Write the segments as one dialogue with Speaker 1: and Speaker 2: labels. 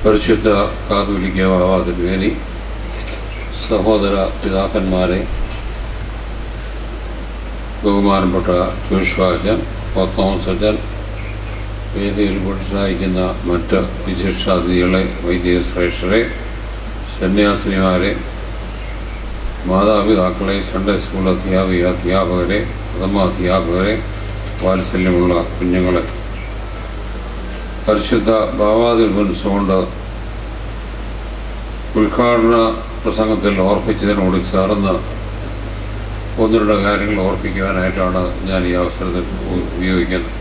Speaker 1: പരിശുദ്ധ കാതോലിക്ക ബാവാതിരുമേനി, സഹോദര പിതാക്കന്മാരെ, ബഹുമാനപ്പെട്ട ജോഷുവാച്ചൻ, തോമസച്ചൻ, വേദിയിൽ പുരുഷനായിരിക്കുന്ന മറ്റ് വിശിഷ്ടാതിഥികളെ, വൈദികശ്രേഷ്ഠരെ, സന്യാസിനിമാരെ, മാതാപിതാക്കളെ, സൺഡേ സ്കൂൾ അധ്യാപകരെ, പ്രഥമാധ്യാപകരെ, വാത്സല്യമുള്ള കുഞ്ഞുങ്ങളെ, പരിശുദ്ധ ബാവാതിരുമനസ്സുകൊണ്ട് ഉദ്ഘാടന പ്രസംഗത്തിൽ ഓർപ്പിച്ചതിനോട് ചേർന്ന് ഒന്ന് രണ്ട് കാര്യങ്ങൾ ഓർപ്പിക്കുവാനായിട്ടാണ് ഞാൻ ഈ അവസരത്തിൽ ഉപയോഗിക്കുന്നത്.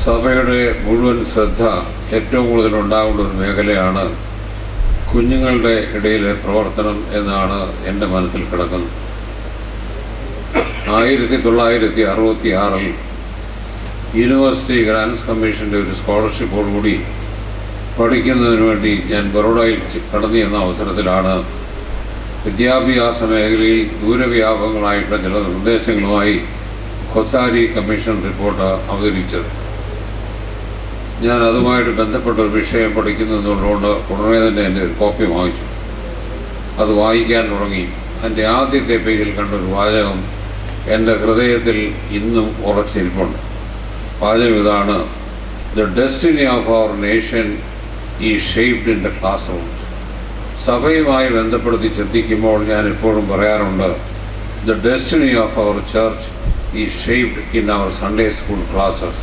Speaker 1: സഭയുടെ മുഴുവൻ ശ്രദ്ധ ഏറ്റവും കൂടുതൽ ഉണ്ടാകേണ്ട ഒരു മേഖലയാണ് കുഞ്ഞുങ്ങളുടെ ഇടയിലെ പ്രവർത്തനം എന്നാണ് എൻ്റെ മനസ്സിൽ കിടക്കുന്നത്. 1966 യൂണിവേഴ്സിറ്റി ഗ്രാൻസ് കമ്മീഷൻ്റെ ഒരു സ്കോളർഷിപ്പോടുകൂടി പഠിക്കുന്നതിന് വേണ്ടി ഞാൻ ബറോഡയിൽ കടന്നു ചെന്ന അവസരത്തിലാണ് വിദ്യാഭ്യാസ മേഖലയിൽ ദൂരവ്യാപകങ്ങളായിട്ടുള്ള ചില നിർദ്ദേശങ്ങളുമായി ഖൊത്താരി കമ്മീഷൻ റിപ്പോർട്ട് അവതരിപ്പിച്ചത്. ഞാൻ അതുമായിട്ട് ബന്ധപ്പെട്ട ഒരു വിഷയം പഠിക്കുന്നതുകൊണ്ട് ഉടനെ തന്നെ എൻ്റെ ഒരു കോപ്പി വാങ്ങിച്ചു. അത് വായിക്കാൻ തുടങ്ങി. എൻ്റെ ആദ്യത്തെ പേജിൽ കണ്ടൊരു വാചകം എൻ്റെ ഹൃദയത്തിൽ ഇന്നും ഉറച്ചിരിപ്പുണ്ട്. വാചകം ഇതാണ്: the destiny of our nation is shaped in the classrooms. സഭയുമായി ബന്ധപ്പെടുത്തി ചിന്തിക്കുമ്പോൾ ഞാൻ എപ്പോഴും പറയാറുണ്ട്, the destiny of our church is shaped in our Sunday school classes.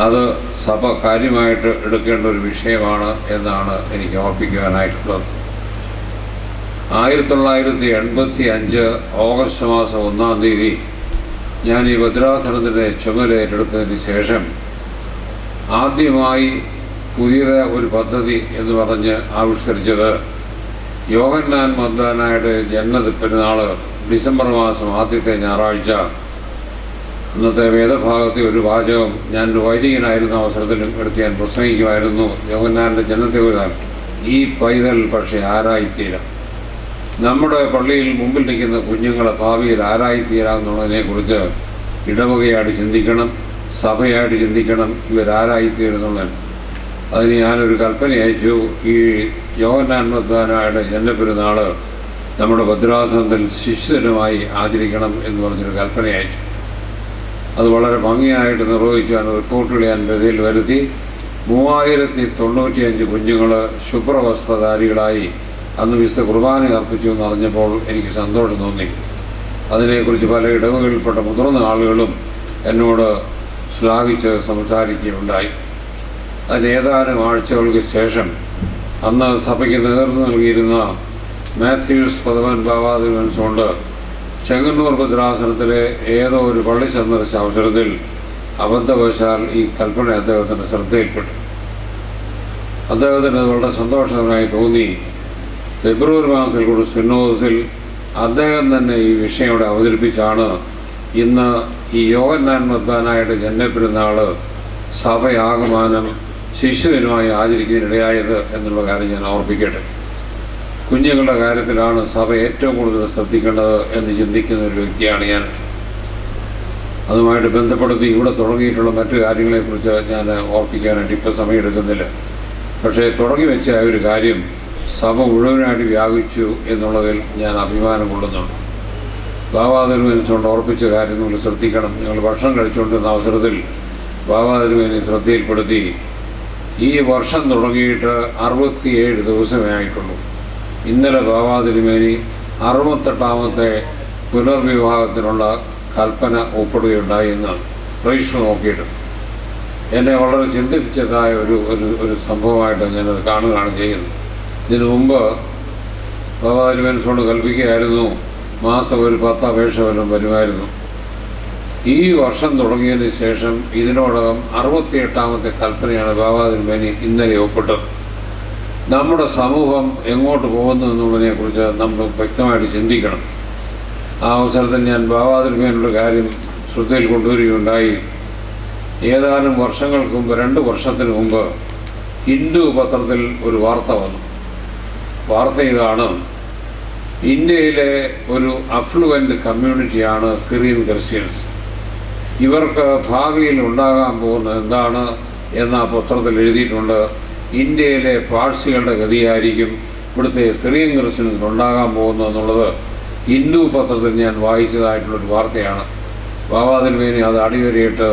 Speaker 1: അത് സഭ കാര്യമായിട്ട് എടുക്കേണ്ട ഒരു വിഷയമാണ് എന്നാണ് എനിക്ക് ഓർപ്പിക്കുവാനായിട്ടുള്ളത്. 1985 ഓഗസ്റ്റ് മാസം 1-ാം തീയതി ഞാൻ ഈ ഭദ്രാസനത്തിൻ്റെ ചുമതലയേറ്റെടുത്തതിന് ശേഷം ആദ്യമായി പുതിയ ഒരു പദ്ധതി എന്ന് പറഞ്ഞ് ആവിഷ്കരിച്ചത് യോഹന്നാൻ മദ്ദാനായുടെ ജന്മതിപ്പെരുന്നാൾ ഡിസംബർ മാസം ആദ്യത്തെ ഞായറാഴ്ച. അന്നത്തെ വേദഭാഗത്തെ ഒരു വാചകം ഞാൻ വൈദികനായിരുന്ന അവസരത്തിലും എടുത്ത് ഞാൻ പ്രസംഗിക്കുമായിരുന്നു. യോഹന്നാൻ്റെ ജനനത്തെ കുറിച്ചാണ്: ഈ പൈതൽ പക്ഷേ ആരായിത്തീരാം. നമ്മുടെ പള്ളിയിൽ മുമ്പിൽ നിൽക്കുന്ന കുഞ്ഞുങ്ങളെ ഭാവിയിൽ ആരായിത്തീരാമെന്നുള്ളതിനെക്കുറിച്ച് ഇടവകയായിട്ട് ചിന്തിക്കണം, സഭയായിട്ട് ചിന്തിക്കണം, ഇവരാരായിത്തീരുന്നുള്ളത്. അതിന് ഞാനൊരു കൽപ്പന അയച്ചു. ഈ യോഹന്നാൻ മദ്ദാനായുടെ ജന്മപ്പെരുന്നാൾ നമ്മുടെ ഭദ്രാസനത്തിൽ ശിശുദിനമായി ആചരിക്കണം എന്ന് പറഞ്ഞൊരു കൽപ്പന അയച്ചു. അത് വളരെ ഭംഗിയായിട്ട് നിർവഹിച്ചാണ് റിപ്പോർട്ടുകൾ ഞാൻ ഗതിയിൽ വരുത്തി. 3095 കുഞ്ഞുങ്ങൾ ശുഭ്രവസ്ത്രധാരികളായി അന്ന് വിശുദ്ധ കുർബാന അർപ്പിച്ചു എന്നറിഞ്ഞപ്പോൾ എനിക്ക് സന്തോഷം തോന്നി. അതിനെക്കുറിച്ച് പല ഇടവകളിൽപ്പെട്ട മുതിർന്ന ആളുകളും എന്നോട് ശ്ലാഘിച്ച് സംസാരിക്കുകയുണ്ടായി. അതിന് ഏതാനും ആഴ്ചകൾക്ക് ശേഷം അന്ന് സഭയ്ക്ക് നേതൃത്വം നൽകിയിരുന്ന മാത്യൂസ് പദവൻ ബാവാതിരുമനസ്സുകൊണ്ട് ചെങ്ങന്നൂർ ഭദ്രാസനത്തിലെ ഏതോ ഒരു പള്ളി സന്ദർശിച്ച അവസരത്തിൽ അബദ്ധവശാൽ ഈ കൽപ്പന അദ്ദേഹത്തിൻ്റെ ശ്രദ്ധയിൽപ്പെട്ടു. അദ്ദേഹത്തിന് വളരെ സന്തോഷകരമായി തോന്നി. ഫെബ്രുവരി മാസത്തിൽ കൂടി സിനോദസിൽ അദ്ദേഹം തന്നെ ഈ വിഷയം ഇവിടെ അവതരിപ്പിച്ചാണ് ഇന്ന് ഈ യോഹന്നാൻ മദ്ദാനായുടെ ജന്മപ്പെരുന്നാൾ സഭയാകമാനം ശിശുദിനമായി ആചരിക്കുന്നതിനിടയായത് എന്നുള്ള കാര്യം ഞാൻ ഓർപ്പിക്കട്ടെ. കുഞ്ഞുങ്ങളുടെ കാര്യത്തിലാണ് സഭ ഏറ്റവും കൂടുതൽ ശ്രദ്ധിക്കേണ്ടത് എന്ന് ചിന്തിക്കുന്ന ഒരു വ്യക്തിയാണ് ഞാൻ. അതുമായിട്ട് ബന്ധപ്പെടുത്തി ഇവിടെ തുടങ്ങിയിട്ടുള്ള മറ്റു കാര്യങ്ങളെക്കുറിച്ച് ഞാൻ ഓർപ്പിക്കാനായിട്ട് ഇപ്പോൾ സമയമെടുക്കുന്നില്ല. പക്ഷേ തുടങ്ങി വെച്ച ആ ഒരു കാര്യം സഭ മുഴുവനായിട്ട് വ്യാപിച്ചു എന്നുള്ളതിൽ ഞാൻ അഭിമാനം കൊള്ളുന്നുണ്ട്. ബാവാതിരുമനസ്സുകൊണ്ട് ഓർപ്പിച്ച കാര്യം നിങ്ങൾ ശ്രദ്ധിക്കണം. ഞങ്ങൾ ഭക്ഷണം കഴിച്ചുകൊണ്ടിരുന്ന അവസരത്തിൽ ബാവാതിരുമേനി ശ്രദ്ധയിൽപ്പെടുത്തി. ഈ വർഷം തുടങ്ങിയിട്ട് 67 ദിവസമേ ആയിട്ടുള്ളൂ. ഇന്നലെ ബാവാതിരുമേനി 68ാമത്തെ പുനർവിവാഹത്തിനുള്ള കൽപ്പന ഒപ്പിടുകയുണ്ടായി എന്ന് രജിസ്റ്റർ നോക്കിയിട്ട് എന്നെ വളരെ ചിന്തിപ്പിച്ചതായ ഒരു സംഭവമായിട്ട് ഞാനത് കാണുകയാണ് ചെയ്യുന്നത്. ഇതിനു മുമ്പ് ബാവാതിരുമനസ്സുകൊണ്ട് കൽപ്പിക്കുകയായിരുന്നു, മാസം ഒരു 10 അപേക്ഷ വല്ലതും വരുമായിരുന്നു. ഈ വർഷം തുടങ്ങിയതിന് ശേഷം ഇതിനോടകം 68ാമത്തെ കൽപ്പനയാണ് ബാവാതിരുമേനി ഇന്നലെ ഒപ്പിട്ടത്. നമ്മുടെ സമൂഹം എങ്ങോട്ട് പോകുന്നു എന്നുള്ളതിനെക്കുറിച്ച് നമ്മൾ വ്യക്തമായിട്ട് ചിന്തിക്കണം. ആ അവസരത്തിൽ ഞാൻ ബാവാതിരുമേനിയുടെ കാര്യം ശ്രദ്ധയിൽ കൊണ്ടുവരികയുണ്ടായി. ഏതാനും വർഷങ്ങൾക്ക് മുമ്പ്, 2 വർഷത്തിന് മുമ്പ് ഹിന്ദു പത്രത്തിൽ ഒരു വാർത്ത വന്നു. വാർത്ത ഇതാണ്: ഇന്ത്യയിലെ ഒരു അഫ്ലുവൻ്റ് കമ്മ്യൂണിറ്റിയാണ് സിറിയൻ ക്രിസ്ത്യൻസ്. ഇവർക്ക് ഭാവിയിൽ ഉണ്ടാകാൻ പോകുന്നത് എന്താണ് എന്ന പത്രത്തിൽ എഴുതിയിട്ടുണ്ട്. ഇന്ത്യയിലെ പാഴ്സികളുടെ ഗതിയായിരിക്കും ഇവിടുത്തെ സിറിയൻ ക്രിസ്ത്യൻസിന് ഉണ്ടാകാൻ പോകുന്നതെന്നുള്ളത് ഹിന്ദു പത്രത്തിൽ ഞാൻ വായിച്ചതായിട്ടുള്ളൊരു വാർത്തയാണ്. ബാബാ തിരുമേനി അത് അടിവരയിട്ട്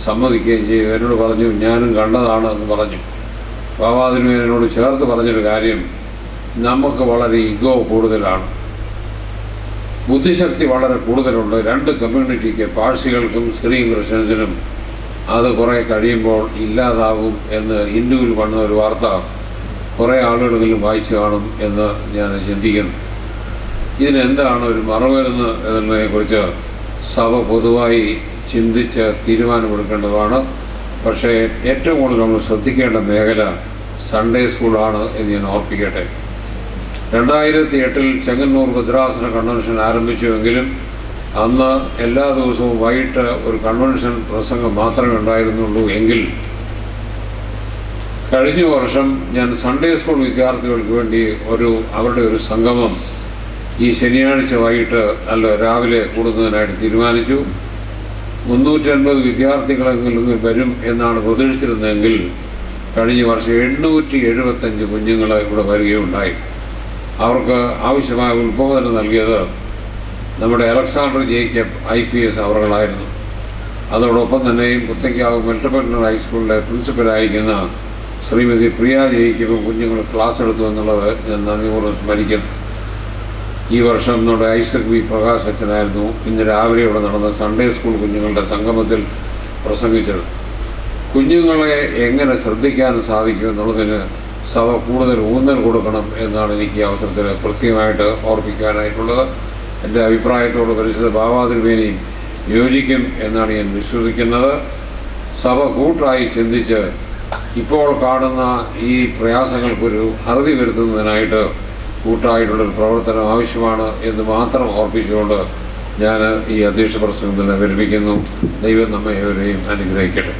Speaker 1: സമ്മതിക്കുകയും ചെയ്തു. എന്നോട് പറഞ്ഞു, ഞാനും കണ്ടതാണ് എന്ന് പറഞ്ഞു. ബാബാ തിരുമേനി എന്നോട് ചേർത്ത് പറഞ്ഞൊരു കാര്യം, നമുക്ക് വളരെ ഈഗോ കൂടുതലാണ്, ബുദ്ധിശക്തി വളരെ കൂടുതലുണ്ട് രണ്ട് കമ്മ്യൂണിറ്റിക്ക്, പാഴ്സികൾക്കും സിറിയൻ ക്രിസ്ത്യൻസിനും. അത് കുറേ കഴിയുമ്പോൾ ഇല്ലാതാവും എന്ന് ഹിന്ദുവിൽ വന്ന ഒരു വാർത്ത കുറേ ആളുകളെങ്കിലും വായിച്ചു കാണും എന്ന് ഞാൻ ചിന്തിക്കുന്നു. ഇതിനെന്താണ് ഒരു മറുമരുന്ന് എന്നതിനെക്കുറിച്ച് സഭ പൊതുവായി ചിന്തിച്ച് തീരുമാനമെടുക്കേണ്ടതാണ്. പക്ഷേ ഏറ്റവും കൂടുതൽ നമ്മൾ ശ്രദ്ധിക്കേണ്ട മേഖല സൺഡേ സ്കൂളാണ് എന്ന് ഞാൻ ഓർപ്പിക്കട്ടെ. 2008 ചെങ്ങന്നൂർ ഭദ്രാസന കൺവെൻഷൻ ആരംഭിച്ചുവെങ്കിലും അന്ന് എല്ലാ ദിവസവും വൈകിട്ട് ഒരു കൺവെൻഷൻ പ്രസംഗം മാത്രമേ ഉണ്ടായിരുന്നുള്ളൂ. എങ്കിൽ കഴിഞ്ഞ വർഷം ഞാൻ സൺഡേ സ്കൂൾ വിദ്യാർത്ഥികൾക്ക് വേണ്ടി അവരുടെ ഒരു സംഗമം ഈ ശനിയാഴ്ച വൈകിട്ട് രാവിലെ കൂടുന്നതിനായിട്ട് തീരുമാനിച്ചു. 350 വിദ്യാർത്ഥികളെങ്കിലും വരും എന്നാണ് പ്രതീക്ഷിച്ചിരുന്നതെങ്കിൽ കഴിഞ്ഞ വർഷം 875 കുഞ്ഞുങ്ങൾ ഇവിടെ വരികയുണ്ടായി. അവർക്ക് ആവശ്യമായ ഉത്ബോധനം നൽകിയത് നമ്മുടെ അലക്സാണ്ടർ ജേക്കബ് IPS അവர்களായിരുന്നു. അതോടൊപ്പം തന്നെയും പുത്തയ്ക്കാവ് മെട്രോപൊളിറ്റൻ ഹൈസ്കൂളിലെ പ്രിൻസിപ്പലായിരിക്കുന്ന ശ്രീമതി പ്രിയ ജേക്കബും കുഞ്ഞുങ്ങൾ ക്ലാസ് എടുത്തു എന്നുള്ളത് ഞാൻ നന്ദിപൂർവ്വം സ്മരിക്കുന്നു. ഈ വർഷം നമ്മുടെ ഐസക് വി പ്രകാശ് അച്ഛനായിരുന്നു ഇന്ന് രാവിലെ ഇവിടെ നടന്ന സൺഡേ സ്കൂൾ കുഞ്ഞുങ്ങളുടെ സംഗമത്തിൽ പ്രസംഗിച്ചത്. കുഞ്ഞുങ്ങളെ എങ്ങനെ ശ്രദ്ധിക്കാൻ സാധിക്കും എന്നുള്ളതിന് സഭ കൂടുതൽ ഊന്നൽ കൊടുക്കണം എന്നാണ് എനിക്ക് അവസരത്തിൽ കൃത്യമായിട്ട് ഓർപ്പിക്കാനായിട്ടുള്ളത്. എൻ്റെ അഭിപ്രായത്തോട് പരിശുദ്ധ ബാബാ തിരുമേനിയും യോജിക്കും എന്നാണ് ഞാൻ വിശ്വസിക്കുന്നത്. സഭ കൂട്ടായി ചിന്തിച്ച് ഇപ്പോൾ കാണുന്ന ഈ പ്രയാസങ്ങൾക്കൊരു അറുതി വരുത്തുന്നതിനായിട്ട് കൂട്ടായിട്ടുള്ളൊരു പ്രവർത്തനം ആവശ്യമാണ് എന്ന് മാത്രം ഓർപ്പിച്ചുകൊണ്ട് ഞാൻ ഈ അധ്യക്ഷ പ്രസംഗത്തിൽ വിരമിക്കുന്നു. ദൈവം നമ്മെ ഏവരെയും അനുഗ്രഹിക്കട്ടെ.